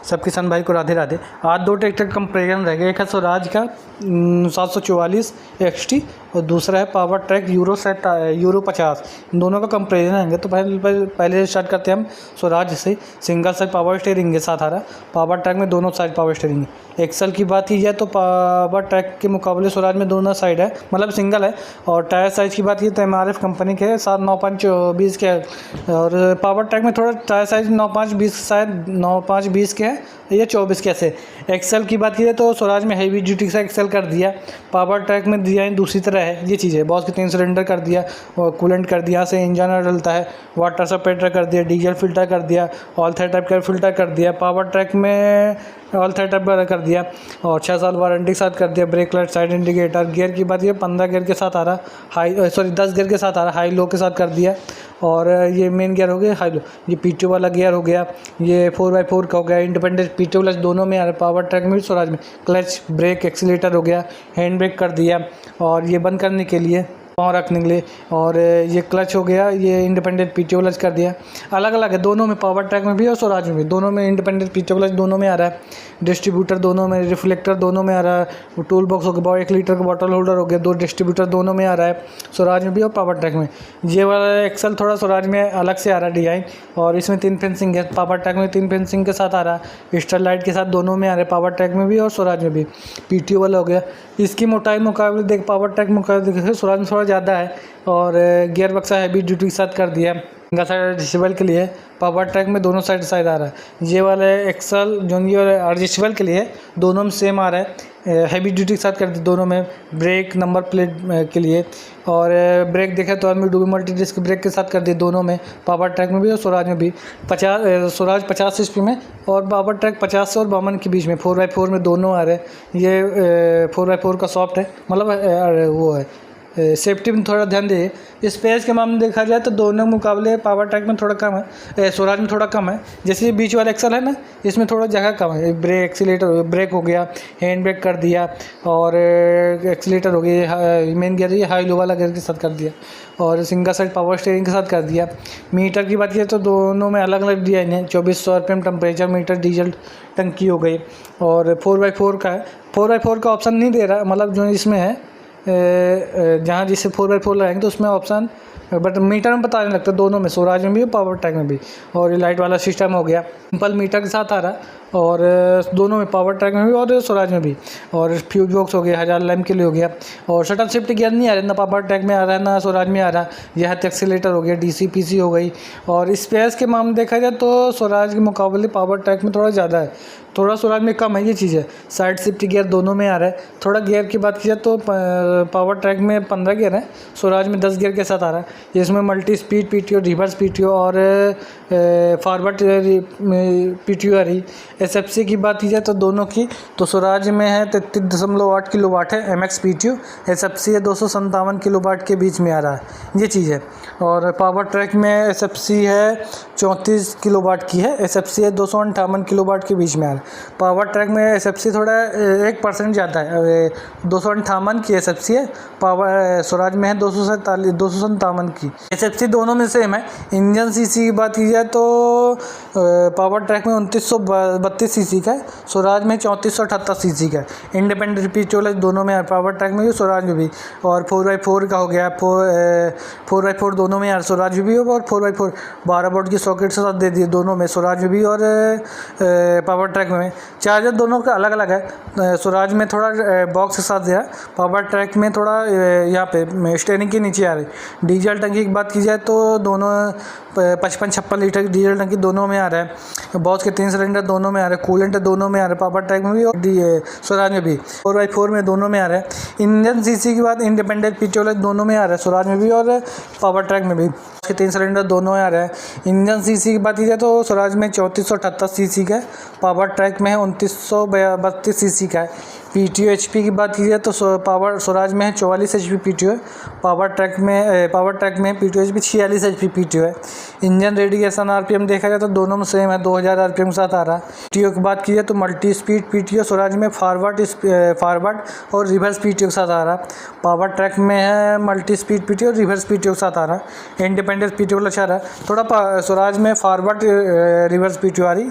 सब किसान भाई को राधे राधे। आज दो ट्रैक्टर कंपेरिजन रह गए। एक है स्वराज का 744 XT और दूसरा है पावर ट्रैक यूरो 50। इन दोनों का कंपेरिजन रहेंगे। तो पहले स्टार्ट करते हैं हम स्वराज से। सिंगल साइड पावर स्टीयरिंग के साथ आ रहा है। पावर ट्रैक में दोनों साइड पावर स्टीयरिंग है। एक्सल की बात की जाए तो पावर ट्रैक के मुकाबले स्वराज में दोनों साइड है, मतलब सिंगल है। और टायर साइज की बात की तो MRF कंपनी के 795/20 के है। और पावर ट्रैक में थोड़ा टायर साइज 95/20 शायद 95/20 के है या 24 के ऐसे। एक्सल की बात की जाए तो स्वराज में हैवी ड्यूटी से एक्सल कर दिया। पावर ट्रैक में डिजाइन दूसरी तरह है। ये चीज़ है। बॉस के 3 सिलेंडर कर दिया और कूलेंट कर दिया, से इंजन डलता है। वाटर सेपरेटर कर दिया, डीजल फिल्टर कर दिया, ऑल थ्रेड टाइप का फिल्टर कर दिया। पावर ट्रैक में ऑल थ्रेड टाइप का कर दिया और 6 साल वारंटी के साथ कर दिया। Brake light, side indicator. Gear की बात ये 15 गियर के साथ आ रहा, 10 गियर के साथ आ रहा, हाई लो के साथ कर दिया। और ये मेन गियर हो गया हाई लो। ये PTO वाला गियर हो गया। ये 4x4 का हो गया। इंडिपेंडेंट PTO क्लच दोनों में आ रहा है। पावर ट्रैक में भी स्वराज में क्लच, ब्रेक, एक्सीलेटर हो गया। हैंड ब्रेक कर दिया और ये बंद करने के लिए पाँव रखने के लिए। और ये क्लच हो गया, ये इंडिपेंडेंट PTO क्लच कर दिया। अलग अलग है दोनों में, पावर ट्रैक में भी और स्वराज में भी। दोनों में इंडिपेंडेंट PTO क्लच दोनों में आ रहा है। डिस्ट्रीब्यूटर दोनों में, रिफ्लेक्टर दोनों में आ रहा है। टूल बॉक्स हो गया, 1 लीटर का बॉटल होल्डर हो गया। 2 डिस्ट्रीब्यूटर दोनों में आ रहा है, स्वराज में भी और पावर ट्रैक में। ये वाला एक्सल थोड़ा स्वराज में अलग से आ रहा है डिजाइन। और इसमें 3 फेंसिंग है। पावर ट्रैक में 3 फेंसिंग के साथ आ रहा है। स्टार लाइट के साथ दोनों में आ रहा है, पावर ट्रैक में भी और स्वराज में भी। PTO वाला हो गया। इसकी मोटाई मुकाबले देख पावर ट्रैक मुकाबले स्वराज में थोड़ा ज़्यादा है। और गियर बक्सा हैवी ड्यूटी के साथ कर दिया। सिंगल साइड एडजस्टेबल के लिए पावर ट्रैक में दोनों साइड आ रहा है। ये वाला एक्सल जो ये वाला एडजस्टेबल के लिए दोनों में सेम आ रहा है। हैवी ड्यूटी के साथ कर दी दोनों में। ब्रेक नंबर प्लेट के लिए और ब्रेक देखें तो आर्मी डूबी मल्टी डिस्क ब्रेक के साथ कर दी दोनों में, पावर ट्रैक में भी और स्वराज में भी। स्वराज 50 HP में और पावर ट्रैक 50 से और 52 के बीच में। 4x4 में दोनों आ रहे हैं। ये 4x4 का सॉफ्ट है, मतलब वो है। सेफ्टी में थोड़ा ध्यान दे। स्पेस के मामले में देखा जाए तो दोनों मुकाबले पावर ट्रैक में थोड़ा कम है, स्वराज में थोड़ा कम है। जैसे ये बीच वाला एक्सल है ना, इसमें थोड़ा जगह कम है। ब्रेक, एक्सीलेटर, ब्रेक हो गया, हैंड ब्रेक कर दिया और एक्सीलेटर हो गया। मेन गियर ये हाई लो वाला गियर के साथ कर दिया और सिंगल साइड पावर स्टीयरिंग के साथ कर दिया। मीटर की बात की तो दोनों में अलग अलग डिजाइन है। 2400 RPM टेम्परेचर मीटर, डीजल टंकी हो गई। और 4x4 का है। 4x4 का ऑप्शन नहीं दे रहा, मतलब जो इसमें है जहाँ जिससे 4x4 लगाएंगे तो उसमें ऑप्शन, बट मीटर में पता नहीं लगता दोनों में, स्वराज में भी और पावर ट्रैक में भी। और ये लाइट वाला सिस्टम हो गया, सिंपल मीटर के साथ आ रहा है। और दोनों में, पावर ट्रैक में भी और स्वराज में भी। और फ्यूज बॉक्स हो गया, 1000 लैम्प के लिए हो गया। और शटल शिफ्ट गियर नहीं आ रहा, ना पावर ट्रैक में आ रहा है ना स्वराज में आ रहा है। यह हाथ एक्सीलेटर हो गया, DC PC हो गई। और स्पेस के मामले देखा जाए तो स्वराज के मुकाबले पावर ट्रैक में थोड़ा ज़्यादा है, थोड़ा स्वराज में कम है। ये चीज़ है। साइड शिफ्ट गियर दोनों में आ रहा है। थोड़ा गियर की बात की जाए तो पावर ट्रैक में 15 गियर है, स्वराज में 10 गियर के साथ आ रहा है। इसमें multi speed PTO, reverse PTO और फॉरवर्ड PTO आ रही। SFC की बात की जाए तो दोनों की, तो स्वराज में है 33.8 किलोवाट है MX PTO। SFC है 257 किलोवाट के बीच में आ रहा है। ये चीज़ है। और पावर ट्रैक में SFC है 34 किलोवाट की है। SFC है 258 किलोवाट के बीच में आ रहा है। पावर ट्रैक में SFC थोड़ा 1% ज़्यादा है। 258 की SFC है। पावर स्वराज में है 257 की। SFC दोनों में सेम है। इंजन CC की बात की जाए तो पावर ट्रैक में 2932 CC का है, स्वराज में 3478 CC का है। इंडिपेंडेंट PTO दोनों में है, पावर ट्रैक में भी स्वराज में भी। और 4x4 का हो गया, 4x4 दोनों में है, स्वराज में भी। और 4x4 12 वोल्ट की सॉकेट से साथ दे दिए दोनों में, स्वराज में भी और पावर ट्रैक में। चार्जर दोनों का अलग अलग है। स्वराज में थोड़ा बॉक्स के साथ दिया, पावर ट्रैक में थोड़ा यहाँ पे स्टेयरिंग के नीचे आ रही। डीजल टंकी की बात की जाए तो दोनों 55-56 लीटर की डीजल टंकी दोनों में आ रहा है। बॉस के 3 सिलेंडर दोनों में आ रहे हैं। कूलेंट दोनों में आ रहे हैं, पावर ट्रैक में भी और स्वराज में भी। 4x4 में दोनों में आ रहा है। इंजन CC की बात, इंडिपेंडेंट PTO दोनों में आ रहा है, स्वराज में भी और पावर ट्रैक में भी। उसके 3 सिलेंडर दोनों में आ रहा है। इंजन CC की बात की जाए तो स्वराज में 3478 CC का है, पावर ट्रैक में है 2932 CC का है। PTO HP की बात की जाए तो पावर स्वराज में है 44 HP PTO है, पावर ट्रैक में PTO HP 46 HP PTO है। इंजन रेडिएशन आरपीएम देखा जाए तो दोनों में सेम है, 2000 आरपीएम के साथ आ रहा है। पीटीओ की बात की जाए तो मल्टी स्पीड पीटीओ स्वराज में फॉरवर्ड और रिवर्स पीटीओ के साथ आ रहा है। पावर ट्रैक में है multi speed PTO, reverse PTO के साथ आ रहा है। इंडिपेंडेंट पीटीओ अच्छा रहा है थोड़ा। स्वराज में फॉरवर्ड रिवर्स पीटीओ आ रही,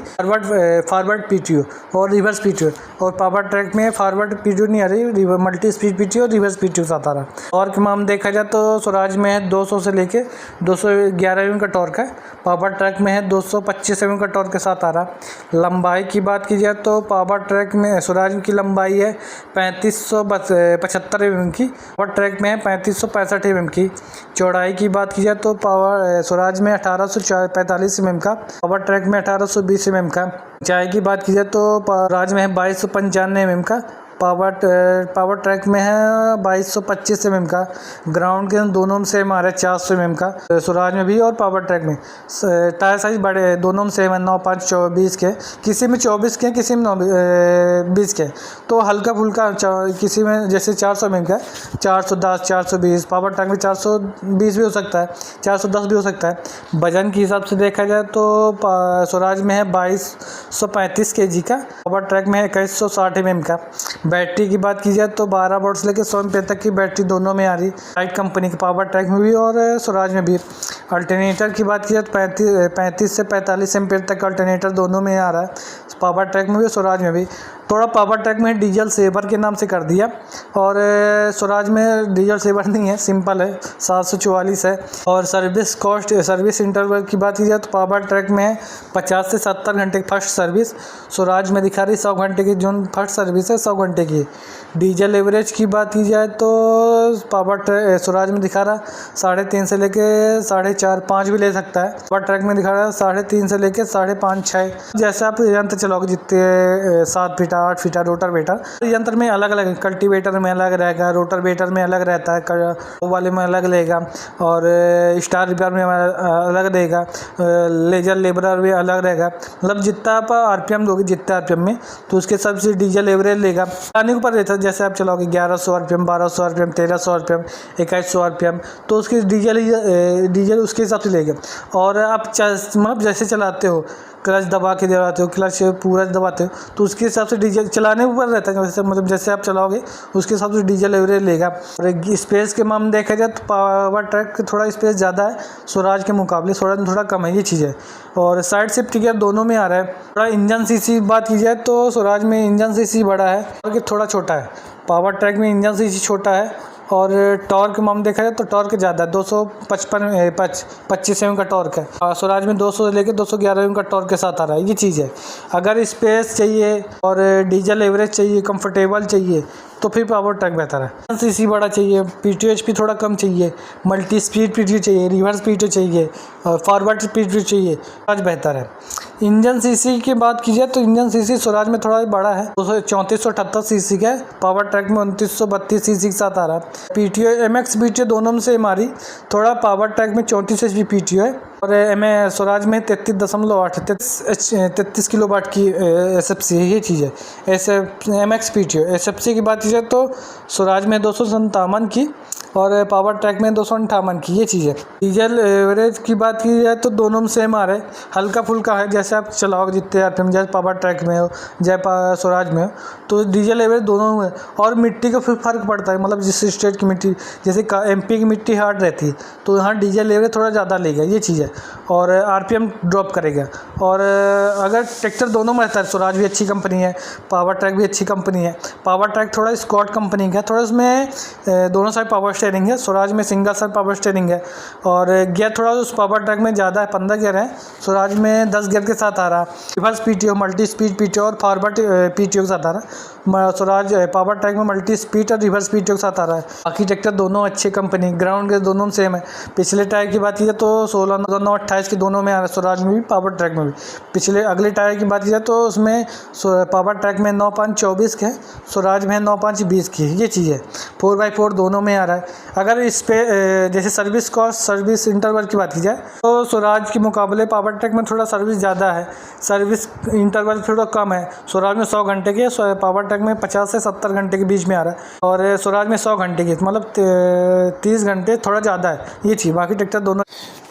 फॉरवर्ड पीटीओ और रिवर्स पीटीओ, और पावर ट्रैक में फॉरवर्ड पीटीओ नहीं आ रही, मल्टी स्पीड पीटीओ और रिवर्स पीटीओ के साथ आ रहा है। और के मामले देखा जाए तो स्वराज में है 200 से लेके 211 एमएम का टॉर्क है। पावर ट्रैक में है 225 एमएम का टॉर्क के साथ आ रहा है। लंबाई की बात की जाए तो पावर ट्रैक में स्वराज की लंबाई है 3575 एमएम की, पावर ट्रैक में है 3565 एमएम की। चौड़ाई की बात की जाए तो पावर स्वराज में 1845 एमएम का, पावर ट्रैक में 1820 एमएम का। ऊंचाई की बात की जाए तो स्वराज में है 2295 एमएम का, पावर ट्रैक में है 2225 एमएम का। ग्राउंड के दोनों में सेम आ रहा है 400 एमएम का, स्वराज में भी और पावर ट्रैक में। टायर साइज बड़े दोनों में सेम है, 9.5-20 के, किसी में 24 के, किसी में 20 के। तो हल्का फुल्का किसी में जैसे 400 एमएम का 410, 420, पावर ट्रैक में 420 भी हो सकता है, 410 भी हो सकता है। वजन के हिसाब से देखा जाए तो स्वराज में है 2235 kg का, पावर ट्रैक में है 2160 एमएम का। बैटरी की बात की जाए तो 12 वोल्ट से लेकर 100 एम्पीयर तक की बैटरी दोनों में आ रही, राइट कंपनी की, पावर ट्रैक में भी और स्वराज में भी। अल्टरनेटर की बात की जाए तो 35 से 45 एम्पीयर तक अल्टरनेटर दोनों में आ रहा है, पावर ट्रैक में भी स्वराज में भी। थोड़ा पावर ट्रैक में डीजल सेवर के नाम से कर दिया, और स्वराज में डीजल सेवर नहीं है, सिंपल है, 744 है। और सर्विस कॉस्ट, सर्विस इंटरवल की बात की जाए तो पावर ट्रैक में है 50 से 70 घंटे की फर्स्ट सर्विस, स्वराज में दिखा रही 100 घंटे की, जो फर्स्ट सर्विस है 100 घंटे की। डीजल एवरेज की बात की जाए तो स्वराज में दिखा रहा 3.5 से लेके 4.5-5 भी ले सकता है, पावर ट्रैक में दिखा रहा 3.5 से लेके 5.5-6। जैसे आप यंत्र चलाओगे जितने 7 फीटा 8 फीटा रोटर वेटर, यंत्र में अलग अलग, कल्टीवेटर में अलग रहेगा, रोटर वेटर में अलग रहता है, वाले में अलग रहेगा, और स्टार रिपेयर में अलग रहेगा, लेजर लेबरर में अलग रहेगा। मतलब जितना आप आरपीएम दोगे जितने आरपीएम में, तो उसके हिसाब से डीजल एवरेज लेगा। चलाने के ऊपर रहता है, जैसे आप चलाओगे 1100 आरपीएम, 1200 आरपीएम, 1300 आरपीएम, 2100 आरपीएम, तो उसकी डीजल उसके हिसाब से लेगा। और आप मतलब जैसे चलाते हो, क्लच दबा के दबाते हो, क्लच पूरा दबाते हो, तो उसके हिसाब से डीजल चलाने के ऊपर रहता है, वैसे मतलब जैसे आप चलाओगे उसके हिसाब से डीजल एवरेज लेगा। और स्पेस के मामले देखा जाए तो पावर ट्रैक थोड़ा स्पेस ज़्यादा है स्वराज के मुकाबले, स्वराज में थोड़ा कम है, ये चीज़ है। और साइड शिफ्ट गियर दोनों में आ रहा है। थोड़ा इंजन सीसी बात की जाए तो स्वराज में इंजन सीसी बड़ा है और थोड़ा छोटा है, पावर ट्रैक में इंजन सीसी छोटा है। और टॉर्क में हम देखा जाए तो टॉर्क ज़्यादा है, 225 एम का टॉर्क है। स्वराज में 200 से लेकर 211 एम का टॉर्क के साथ आ रहा है, ये चीज़ है। अगर स्पेस चाहिए और डीजल एवरेज चाहिए, कंफर्टेबल चाहिए, तो फिर पावर ट्रैक बेहतर है। सीसी बड़ा चाहिए, पीटीओ एचपी थोड़ा कम चाहिए, मल्टी स्पीड पीटीओ चाहिए, रिवर्स पीटीओ चाहिए, और फॉरवर्ड पीटीओ चाहिए, आज बेहतर है। इंजन सीसी की बात की जाए तो इंजन सीसी स्वराज में थोड़ा बड़ा है, 3478 सीसी का है, पावर ट्रैक में 2932 सीसी के साथ आ रहा है। पीटीओ एमएक्स पीटीओ दोनों में सेम आ रही, थोड़ा पावर ट्रैक में 34 एचपी पीटीओ है, और स्वराज में 33 किलोवाट की एसएफसी है, ये चीज़ है। एमएक्स पीटीओ एसएफसी की बात की जाए तो स्वराज में 257 की और पावर ट्रैक में 258 की, ये चीज़ है। डीजल एवरेज की बात की जाए तो दोनों में सेम आ रहे, हल्का फुल्का है, जैसे आप चलाओगे जितने आरपीएम, जैसे पावर ट्रैक में हो चाहे स्वराज में हो, तो डीजल एवरेज दोनों में। और मिट्टी का फिर फ़र्क पड़ता है, मतलब जिस स्टेट की मिट्टी, जैसे एमपी की मिट्टी हार्ड रहती है तो यहाँ डीजल एवरेज थोड़ा ज़्यादा लेगा, ये चीज़ है। और आरपीएम ड्रॉप करेगा। और अगर ट्रैक्टर दोनों में रहता है, स्वराज भी अच्छी कंपनी है, पावर ट्रैक भी अच्छी कंपनी है। पावर ट्रैक थोड़ा स्कॉट कंपनी का, थोड़ा उसमें दोनों साइड पावर स्टीयरिंग है, स्वराज में सिंगल साइड पावर स्टीयरिंग है। और गियर थोड़ा उस पावर ट्रैक में ज़्यादा है, 15 गियर है, स्वराज में 10 गियर के साथ आ रहा है। Reverse PTO, multi speed PTO और फॉरवर्ड पीटीओ के साथ आ रहा है। स्वराज पावर ट्रैक में मल्टी स्पीड और रिवर्स पीटीओ के साथ आ रहा है। बाकी ट्रैक्टर दोनों अच्छी कंपनी, ग्राउंड के दोनों सेम है। पिछले टायर की बात की जाए तो 16, 9, 28 के दोनों में आ रहा है, स्वराज में भी पावर ट्रैक में भी। पिछले अगले टायर की बात की जाए तो उसमें पावर ट्रैक में 9.24 के, स्वराज में 9.20 की, ये चीज़ है। 4x4 दोनों में आ रहा है। अगर इस पे जैसे सर्विस कॉस्ट, सर्विस इंटरवल की बात की जाए तो स्वराज के मुकाबले पावर ट्रैक में थोड़ा सर्विस ज़्यादा है, सर्विस इंटरवल थोड़ा कम है। स्वराज में 100 घंटे के, पावर ट्रैक में 50 से 70 घंटे के बीच में आ रहा है। और स्वराज में 100 घंटे की, मतलब 30 घंटे थोड़ा ज़्यादा है, ये चीज़। बाकी ट्रैक्टर दोनों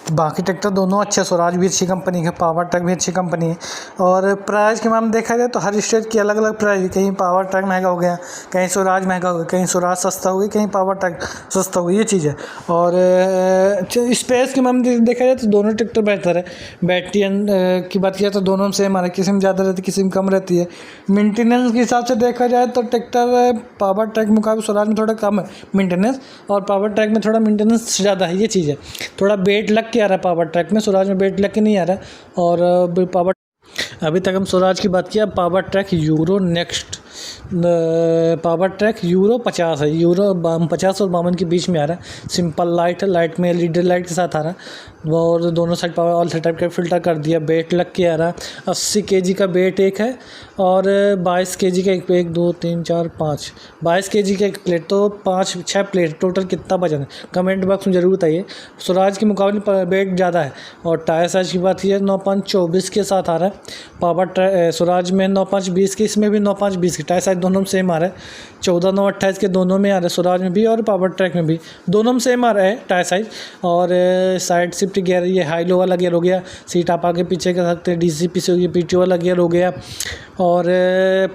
बाकी ट्रैक्टर दोनों अच्छे, स्वराज भी अच्छी कंपनी है, पावर ट्रैक भी अच्छी कंपनी है। और प्राइस के मामले में देखा जाए तो हर स्टेट की अलग अलग प्राइस है। कहीं पावर ट्रैक महंगा हो गया, कहीं स्वराज महंगा हो गया, कहीं स्वराज सस्ता हो गया, कहीं पावर ट्रैक सस्ता हो गया, ये चीज़ है। और स्पेस के मामले में देखा जाए तो दोनों ट्रैक्टर बेहतर है। बैटरी की बात किया तो दोनों में सेम आ रहा है, किसी में ज़्यादा रहती है, किसी में कम रहती है। मेंटेनेंस के हिसाब से देखा जाए तो ट्रैक्टर पावर ट्रैक मुकाबले स्वराज में थोड़ा कम है मेंटेनेंस, और पावर ट्रैक में थोड़ा मेंटेनेंस ज़्यादा है, ये चीज़ है। थोड़ा वेट लग के आ रहा है पावर ट्रैक में, स्वराज में वेट लग के नहीं आ रहा है। और पावर अभी तक हम स्वराज की बात किया। Power track euro next, power track euro 50 है, यूरो 50 और 52 के बीच में आ रहा है। सिंपल लाइट है, लाइट में एलईडी लाइट के साथ आ रहा है, और दोनों साइड पावर ऑल टाइप का फिल्टर कर दिया। वेट लग के आ रहा है, 80 kg का वेट एक है, और 22 kg का एक 1 2 3 4 5 22 kg का एक प्लेट, तो 5-6 प्लेट टोटल कितना वजन है, कमेंट बॉक्स में ज़रूर बताइए। स्वराज के मुकाबले वेट ज़्यादा है। और टायर साइज की बात की 9.5-24 के साथ आ रहा है। पावर ट्रैक स्वराज में 9.5-20 के, इसमें भी 9.5-20 के। टायर साइज दोनों में सेम आ रहा है, 14-9-28 के दोनों में आ रहा है, स्वराज में भी और पावर ट्रैक में भी दोनों में सेम आ रहा है टायर साइज। और साइड शिफ्ट गियर, ये हाई लो वाला गियर हो गया, सीट आप आगे पीछे कर सकते हैं। डीसीपी से होगी, पीटीओ वाला गियर हो गया, और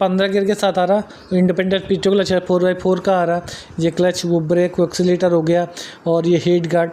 15 गियर के साथ आ रहा। इंडिपेंडेंट पीटीओ क्लच है, 4x4 का आ रहा। ये क्लच, वो ब्रेक, वो एक्सीलेटर हो गया, और ये हेड गार्ड,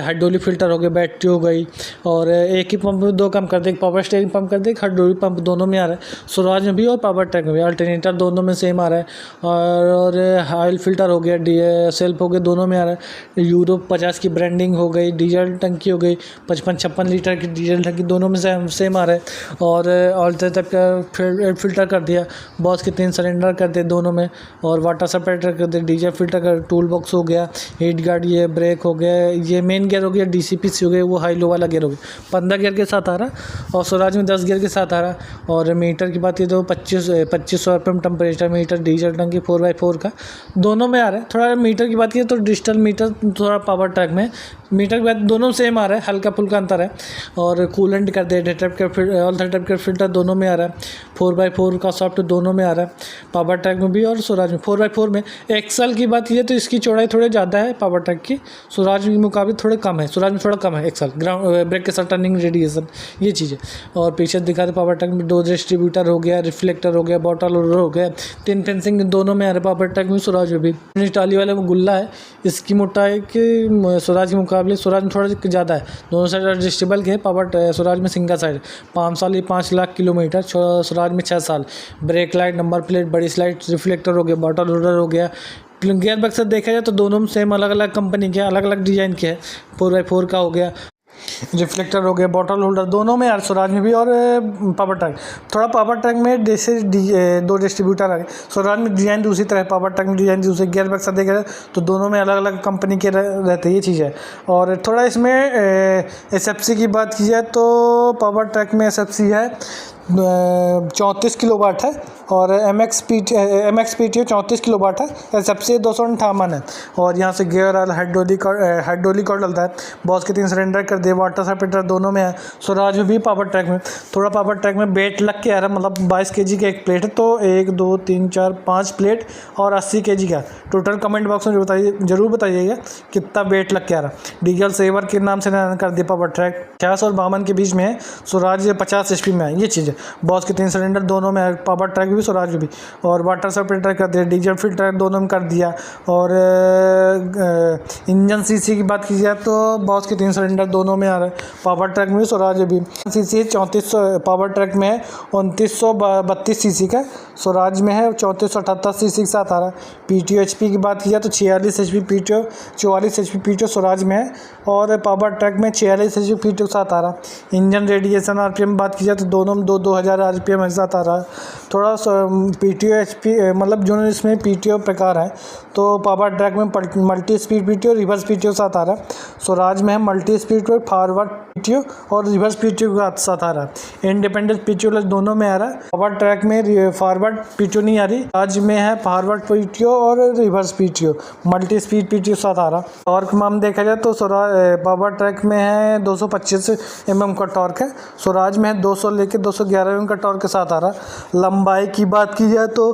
हाइड्रोलिक फिल्टर हो गया, बैटरी हो गई। और एक ही पंप में 2 काम कर दे, पावर स्टीयरिंग पंप कर दे, हाइड्रोलिक पंप दोनों में आ रहा है, स्वराज में भी और पावर ट्रैक में भी। अल्टरनेटर दोनों में सेम आ रहा है। और ऑयल फिल्टर हो गया, सेल्फ हो गया, दोनों में आ रहा है। यूरो 50 की ब्रांडिंग हो गई। डीजल टंकी हो गई, 55-56 लीटर की डीजल टंकी, दोनों में सेम आ रहा है। और ऑयल टाइप का फिल्टर कर दिया, बॉस के 3 सिलेंडर कर दिए दोनों में, और वाटर सेपरेटर कर दिया, डीजल फिल्टर कर, टूल बॉक्स हो गया, हेड गार्ड, ये ब्रेक हो गया, ये मेन गियर हो गया, डीसीपी हो गया, वो हाई लो वाला गियर हो गया। 15 गियर के साथ आ रहा, और स्वराज में 10 गियर के साथ आ रहा। और मीटर की बात की तो 2500 RPM टेम्परेचर मीटर, डीजल टंकी 4x4 का दोनों में आ रहा है। थोड़ा मीटर की बात की तो डिजिटल मीटर थोड़ा पावर ट्रैक में, मीटर की बात दोनों सेम आ रहा है, हल्का फुल्का अंतर है। और कूलेंट कर दे, टाइप का ऑल टाइप का फिल्टर दोनों में आ रहा है। 4x4 का सॉफ्ट दोनों में आ रहा है, पावर ट्रैक में भी और स्वराज में। 4x4 में एक्सल की बात की तो इसकी चौड़ाई थोड़ी ज़्यादा है पावर ट्रैक की, स्वराज के मुकाबले थोड़े कम है, स्वराज में थोड़ा कम है एक्सल, ग्राउंड ब्रेक के साथ टर्निंग रेडिएशन, ये चीज़ है। और पीछे दिखा दे पावर ट्रैक में 2 डिस्ट्रीब्यूटर हो गया, रिफ्लेक्टर हो गया, बॉटल होल्डर हो गया, 3 फेंसिंग दोनों में आ रहा है पावर ट्रैक में, स्वराज में भी। टाली वाले वो गुल्ला है, इसकी मोटाई के स्वराज के मुकाबले स्वराज में थोड़ा ज़्यादा है। दोनों साइड एडजस्टेबल के, पावर स्वराज में सिंगल साइड 5 साल 5 लाख किलोमीटर, स्वराज में 6 साल। ब्रेक लाइट, नंबर प्लेट, बड़ी स्लाइड, रिफ्लेक्टर हो गया, बॉटल होल्डर हो गया। गियर बक्स देखा जाए तो दोनों में सेम, अलग अलग कंपनी के, अलग अलग डिज़ाइन के है। 4x4 का हो गया, रिफ्लेक्टर हो गया, बॉटल होल्डर दोनों में यार, स्वराज में भी और पावर ट्रैक। थोड़ा पावर ट्रैक में जैसे 2 डिस्ट्रीब्यूटर आ गए, स्वराज में डिज़ाइन दूसरी तरह, पावर ट्रैक में डिज़ाइन दूसरी। गियर बक्स देखा जाए तो दोनों में अलग अलग कंपनी के रहते हैं, ये चीज़ है। और थोड़ा इसमें SFC की बात की जाए तो पावर ट्रैक में SFC है 34 किलोवाट है, और MXPTO 34 किलोवाट है, सबसे 258 है। और यहाँ से गियर हाइड्रोलिक और डलता है, बॉस के 3 सिलेंडर कर दिए, वाटर सेपरेटर दोनों में है। स्वराज में भी पावर ट्रैक में थोड़ा पावर ट्रैक में वेट लग के आ रहा है, मतलब 22 kg का एक प्लेट है, तो 1 2 3 4 5 प्लेट और 80 kg का टोटल। कमेंट बॉक्स में जरूर बताइएगा कितना वेट लग के आ रहा है। डीजल सेवर के नाम से कर दिया पावर ट्रैक, 50 और 52 के बीच में है, स्वराज 50 HP में है, ये चीज़ है। बॉस के 3 सिलेंडर दोनों में है, पावर ट्रैक भी स्वराज भी। और वाटर सेपरेटर कर दिया, डीजल फिल्टर दोनों में कर दिया। और इंजन सीसी की बात की जाए तो बॉस के 3 सिलेंडर दोनों में आ रहा है, पावर ट्रैक में भी स्वराज भी। सीसी 3400, पावर ट्रैक में है 2932 सीसी का, स्वराज में है 3478 सीसी के साथ आ रहा है। PTO HP की बात की जाए तो 46 HP PTO, 44 HP PTO Swaraj में है, और पावर ट्रैक में 46 HP PTO के साथ आ रहा है। इंजन रेडिएशन RPM बात की जाए तो दोनों में 2000 RPM के साथ आ रहा है। थोड़ा PTO HP मतलब जो इसमें PTO प्रकार है, तो पावर ट्रैक में multi speed PTO, reverse PTO साथ आ रहा है। स्वराज में है मल्टी स्पीड फॉरवर्ड PTO और रिवर्स PTO के साथ आ रहा है। इंडिपेंडेंट PTO दोनों में आ रहा है। पावर ट्रैक में फॉरवर्ड PTO नहीं आ रही, आज में है फॉरवर्ड PTO और reverse PTO, multi speed PTO साथ आ रहा। टॉर्क में देखा जाए तो पावर ट्रैक में है 225 mm का टॉर्क है, स्वराज में है 200 लेके 211 mm का टॉर्क के साथ आ रहा। लंबाई की बात की जाए तो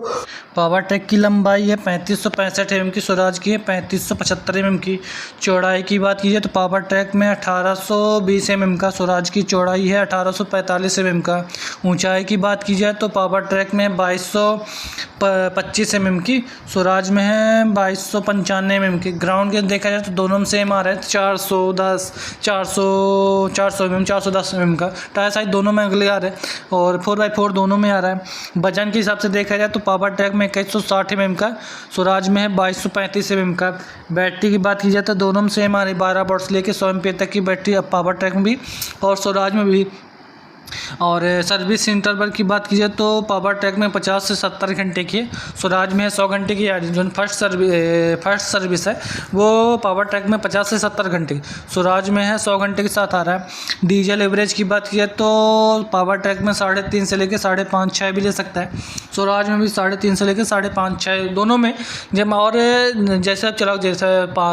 पावर ट्रैक की लंबाई है 3565 mm की, स्वराज की है 3575 mm की। चौड़ाई की बात कीजिए तो पावर ट्रैक में 1820 mm का, स्वराज की चौड़ाई है 1845 mm का। ऊंचाई की बात की जाए तो पावर ट्रैक में 2225 mm की, स्वराज में है 2295 mm की। ग्राउंड के देखा जाए तो दोनों में सेम आ रहा है, 410 mm का। टायर साइज दोनों में अगले आ रहे हैं और 4x4 दोनों में आ रहा है। वजन के हिसाब से देखा जाए तो पावर ट्रैक में 2160 mm का, स्वराज में है 2235 mm का। बैटरी की बात की जाए तो दोनों में सेम आ रही, 12 वोल्ट लेके 100 एम्पीयर तक की बैटरी अब पावर ट्रैक में भी और स्वराज में भी। और सर्विस इंटरवल की बात की जाए तो पावर ट्रैक में 50 से 70 घंटे की है, स्वराज में है 100 घंटे की। जो फर्स्ट सर्विस है वो पावर ट्रैक में 50 से 70 घंटे, स्वराज में है 100 घंटे के साथ आ रहा है। डीजल एवरेज की बात की जाए तो पावर ट्रैक में 3.5 से लेकर 5.5-6 भी ले सकता है, स्वराज में भी 3.5 से लेकर 5.5-6 दोनों में। जब और जैसे आप चलाओ, जैसे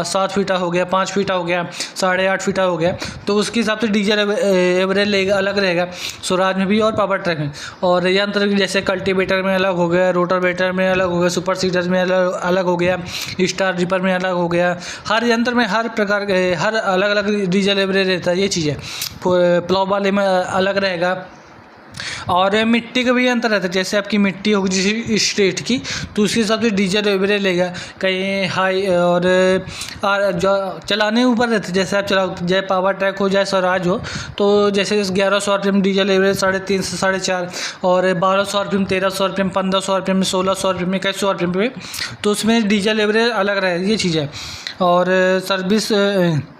7 फीटा हो गया, 5 फीटा हो गया, 8.5 फीटा हो गया, तो उसके हिसाब से डीजल एवरेज लेगा अलग रहेगा, स्वराज में भी और पावर ट्रैक में। और यंत्र जैसे कल्टीवेटर में अलग हो गया, रोटावेटर में अलग हो गया, सुपर सीडर में अलग हो गया, स्टार ड्रिपर में अलग हो गया। हर यंत्र में हर प्रकार के हर अलग अलग डीजल एवरेज रहता है, ये चीज़ है। प्लॉ वाले में अलग रहेगा। और मिट्टी का भी अंतर रहता है, जैसे आपकी मिट्टी होगी जिस स्टेट की तो उसके हिसाब से डीजल एवरेज लेगा, कहीं हाई और जो चलाने ऊपर रहता है। जैसे आप चलाओ, चाहे पावर ट्रैक हो चाहे स्वराज हो, तो जैसे 1100 RPM डीजल एवरेज 3.5 से 4.5, और 1200 RPM, 1300 RPM, 1500 RPM, 1600 RPM, 2100 RPM पे, तो उसमें डीजल एवरेज अलग रहेगा, ये चीज़ है।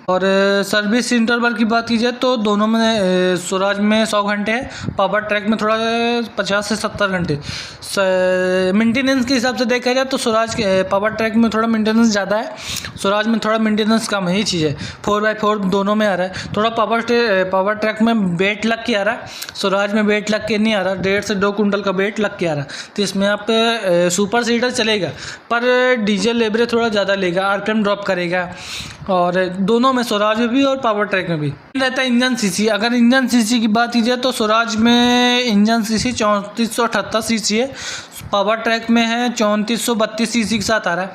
और सर्विस इंटरवल की बात की जाए तो दोनों में स्वराज में 100 घंटे है, पावर ट्रैक में थोड़ा 50 से 70 घंटे। मेंटेनेंस के हिसाब से देखा जाए तो स्वराज के पावर ट्रैक में थोड़ा मेंटेनेंस ज़्यादा है, स्वराज में थोड़ा मेंटेनेंस कम है, ये चीज़ है। 4x4 दोनों में आ रहा है। थोड़ा पावर ट्रैक में वेट लग के आ रहा है, स्वराज में वेट लग के नहीं आ रहा, 1.5 से 2 कुंटल का वेट लग के आ रहा है। तो इसमें आप सुपर सीडर चलेगा पर डीजल एवरेज थोड़ा ज़्यादा लेगा, RPM ड्रॉप करेगा। और दोनों में, स्वराज में भी और पावर ट्रैक में भी रहता है। इंजन सीसी, अगर इंजन सीसी की बात की जाए तो स्वराज में इंजन सीसी 3478 सीसी है, पावर ट्रैक में है 3432 सीसी के साथ आ रहा है।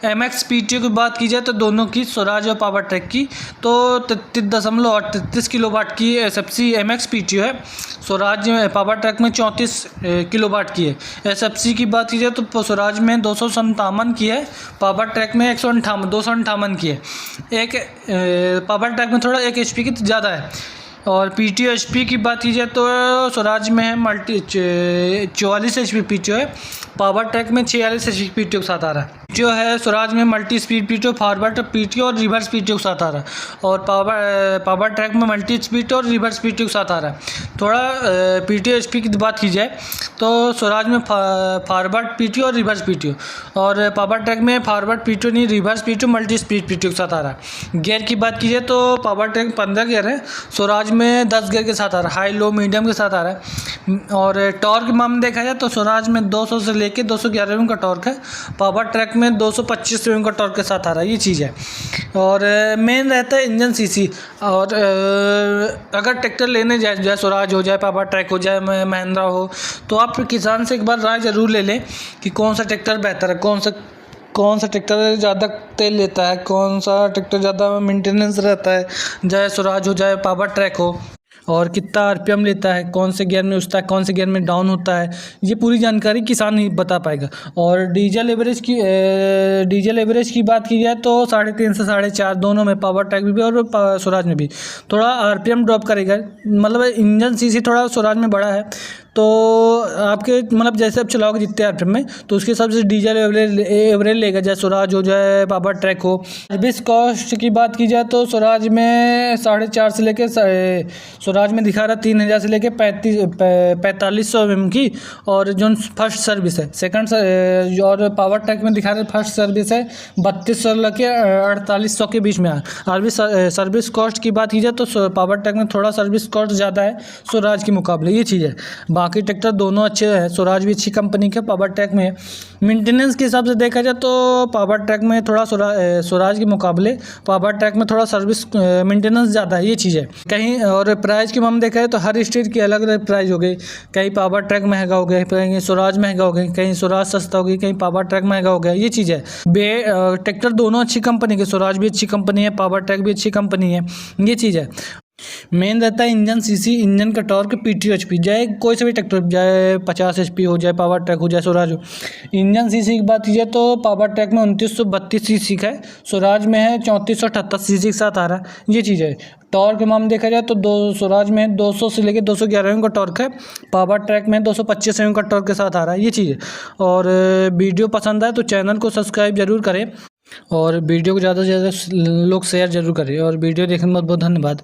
MX PTO की बात की जाए तो दोनों की, स्वराज और पावर ट्रैक की, तो 33.33 किलोवाट की SFC MX PTO है, स्वराज में पावर ट्रैक में 34 किलोवाट की है। SFC की बात की जाए तो स्वराज में 257 की है, पावर ट्रैक में 258 की है। एक पावर ट्रैक में थोड़ा 1 HP की ज़्यादा है। और PTO HP की बात की जाए तो स्वराज में है 44 HP PTO है, पावर ट्रैक में 46 HP PTO के साथ आ रहा है। जो है स्वराज में multi speed PTO, forward PTO और रिवर्स PTO के साथ आ रहा है, और पावर ट्रैक में मल्टी स्पीड और रिवर्स PTO के साथ आ रहा है। थोड़ा PTO HP की बात की जाए तो स्वराज में फॉरवर्ड PTO और रिवर्स PTO, और पावर ट्रैक में फॉरवर्ड PTO नहीं, reverse PTO multi speed PTO के साथ आ रहा है। गियर की बात की जाए तो पावर ट्रैक 15 गियर है, स्वराज में 10 गियर के साथ आ रहा है, हाई लो मीडियम के साथ आ रहा है। और टॉर्क मामले देखा जाए तो स्वराज में 200 से लेके 211 mm का टॉर्क है, पावर ट्रैक में 225 mm का टॉर्क के साथ आ रहा है, ये चीज़ है। और मेन रहता है इंजन सीसी। और अगर ट्रैक्टर लेने जाए, चाहे स्वराज हो, चाहे पावर ट्रैक हो, चाहे महिंद्रा हो, तो आप किसान से एक बार राय ज़रूर ले लें कि कौन सा ट्रैक्टर बेहतर है, कौन सा ट्रैक्टर ज़्यादा तेल लेता है, कौन सा ट्रैक्टर ज़्यादा मेंटेनेंस रहता है, चाहे स्वराज हो चाहे पावर ट्रैक हो, और कितना RPM लेता है, कौन से गियर में उठता है, कौन से गियर में डाउन होता है, ये पूरी जानकारी किसान ही बता पाएगा। और डीजल एवरेज की बात की जाए तो 3.5 से 4.5 दोनों में, पावर ट्रैक में भी और स्वराज में भी थोड़ा RPM ड्रॉप करेगा। मतलब इंजन सीसी थोड़ा स्वराज में बड़ा है, तो आपके मतलब जैसे आप चलाओगे जितने RPM में, तो उसके हिसाब से डीजल एवरेज लेगा, चाहे स्वराज हो चाहे पावर ट्रैक हो। सर्विस कॉस्ट की बात की जाए तो स्वराज में 4.5 से लेके, स्वराज में दिखा रहा 3000 से लेके 4500 mm की, और जो फर्स्ट सर्विस है सेकंड, और पावर ट्रैक में दिखा रहे फर्स्ट सर्विस है 3200 लेके 4800 के बीच में है। सर्विस कॉस्ट की बात की जाए तो पावर ट्रैक में थोड़ा सर्विस कॉस्ट ज़्यादा है स्वराज के मुकाबले, ये चीज़ है। बाकी ट्रैक्टर दोनों अच्छे हैं। स्वराज भी अच्छी कंपनी के, पावर ट्रैक में है। मेंटेनेंस के हिसाब से देखा जाए तो पावर ट्रैक में थोड़ा स्वराज के मुकाबले पावर ट्रैक में थोड़ा सर्विस मेंटेनेंस ज़्यादा है, ये चीज़ है कहीं। और प्राइस की हम देखा है तो हर स्टेट की अलग अलग प्राइस हो गई। कहीं पावर ट्रैक महंगा हो गया, कहीं स्वराज महंगा हो गया, कहीं स्वराज सस्ता हो गई, कहीं पावर ट्रैक महंगा हो गया, ये चीज़ है। ट्रैक्टर दोनों अच्छी कंपनी के, स्वराज भी अच्छी कंपनी है, पावर ट्रैक भी अच्छी कंपनी है, ये चीज़ है। मेन रहता है इंजन सीसी, इंजन का टॉर्क, पीटी एचपी, चाहे कोई सा भी ट्रैक्टर, चाहे 50 एचपी हो, चाहे पावर ट्रैक हो, चाहे स्वराज हो। इंजन सीसी की बात कीजिए तो पावर ट्रैक में 2932 सीसी का है, स्वराज में है 3478 सीसी के साथ आ रहा है, ये चीज़ है। टॉर्क में हम देखा जाए तो स्वराज में 200 से लेकर 211 एम का टॉर्क है, पावर ट्रैक में 225 एम का टॉर्क के साथ आ रहा है, ये चीज़ है। और वीडियो पसंद आए तो चैनल को सब्सक्राइब जरूर करें और वीडियो को ज़्यादा से ज़्यादा लोग शेयर जरूर करें। और वीडियो देखने में बहुत बहुत धन्यवाद।